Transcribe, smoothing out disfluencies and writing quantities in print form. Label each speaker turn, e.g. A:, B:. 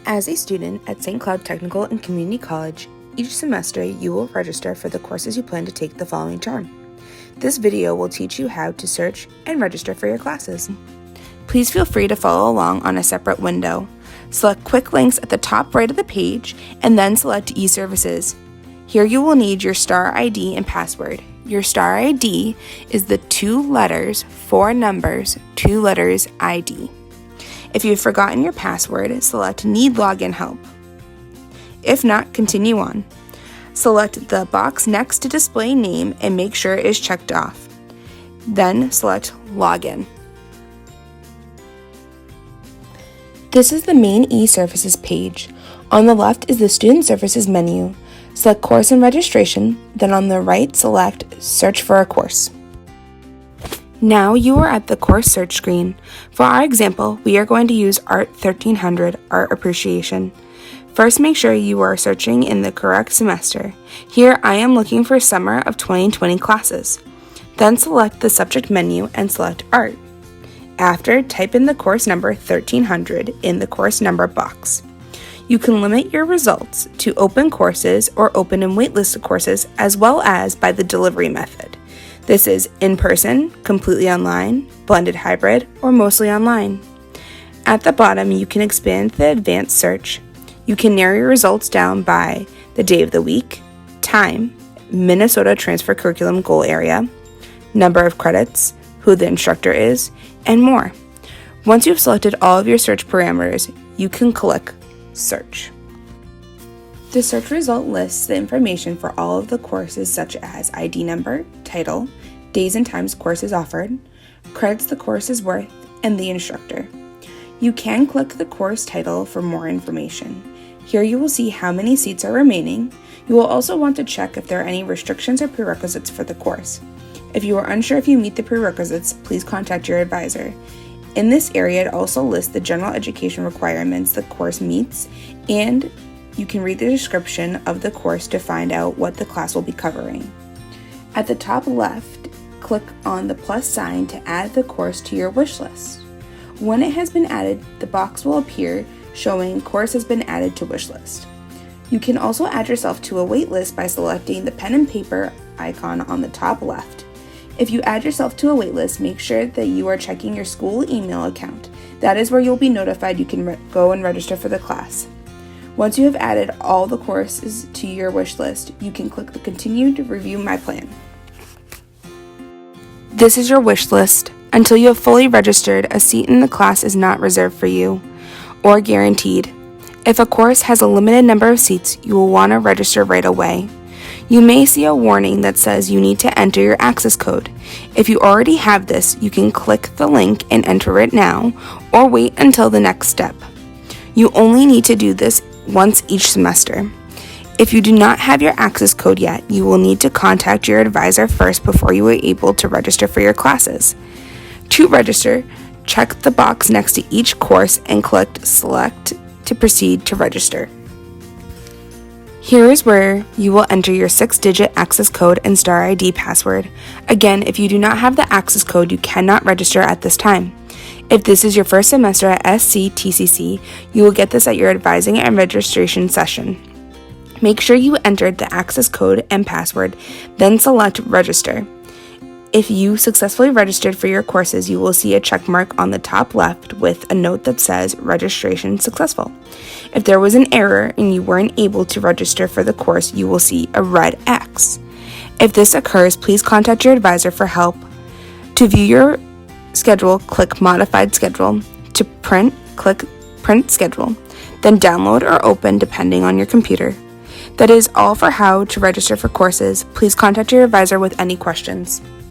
A: As a student at St. Cloud Technical and Community College, each semester you will register for the courses you plan to take the following term. This video will teach you how to search and register for your classes. Please feel free to follow along on a separate window. Select quick links at the top right of the page and then select e-services. Here you will need your STAR ID and password. Your STAR ID is the 2 letters, 4 numbers, 2 letters ID. If you've forgotten your password, select Need Login Help. If not, continue on. Select the box next to display name and make sure it is checked off. Then select Login. This is the main e-services page. On the left is the Student Services menu. Select Course and Registration, then on the right select Search for a course. Now you are at the course search screen. For our example, we are going to use Art 1300, Art Appreciation. First, make sure you are searching in the correct semester. Here I am looking for Summer of 2020 classes. Then select the subject menu and select Art. After, type in the course number 1300 in the course number box. You can limit your results to open courses or open and waitlisted courses, as well as by the delivery method. This is in-person, completely online, blended hybrid, or mostly online. At the bottom, you can expand the advanced search. You can narrow your results down by the day of the week, time, Minnesota Transfer Curriculum Goal Area, number of credits, who the instructor is, and more. Once you've selected all of your search parameters, you can click Search. The search result lists the information for all of the courses such as ID number, title, days and times course is offered, credits the course is worth, and the instructor. You can click the course title for more information. Here you will see how many seats are remaining. You will also want to check if there are any restrictions or prerequisites for the course. If you are unsure if you meet the prerequisites, please contact your advisor. In this area, it also lists the general education requirements the course meets, and you can read the description of the course to find out what the class will be covering. At the top left, click on the plus sign to add the course to your wish list. When it has been added, the box will appear showing course has been added to wish list. You can also add yourself to a wait list by selecting the pen and paper icon on the top left. If you add yourself to a waitlist, make sure that you are checking your school email account. That is where you'll be notified you can go and register for the class. Once you have added all the courses to your wish list, you can click the Continue to review my plan. This is your wish list. Until you have fully registered, a seat in the class is not reserved for you or guaranteed. If a course has a limited number of seats, you will want to register right away. You may see a warning that says you need to enter your access code. If you already have this, you can click the link and enter it now, or wait until the next step. You only need to do this once each semester. If you do not have your access code yet, you will need to contact your advisor first before you are able to register for your classes. To register, check the box next to each course and click Select to proceed to register. Here is where you will enter your 6-digit access code and STAR ID password. Again, if you do not have the access code, you cannot register at this time. If this is your first semester at SCTCC, you will get this at your advising and registration session. Make sure you entered the access code and password, then select Register. If you successfully registered for your courses, you will see a check mark on the top left with a note that says Registration Successful. If there was an error and you weren't able to register for the course, you will see a red X. If this occurs, please contact your advisor for help. To view your schedule, click Modified Schedule. To print, click Print Schedule. Then download or open depending on your computer. That is all for how to register for courses. Please contact your advisor with any questions.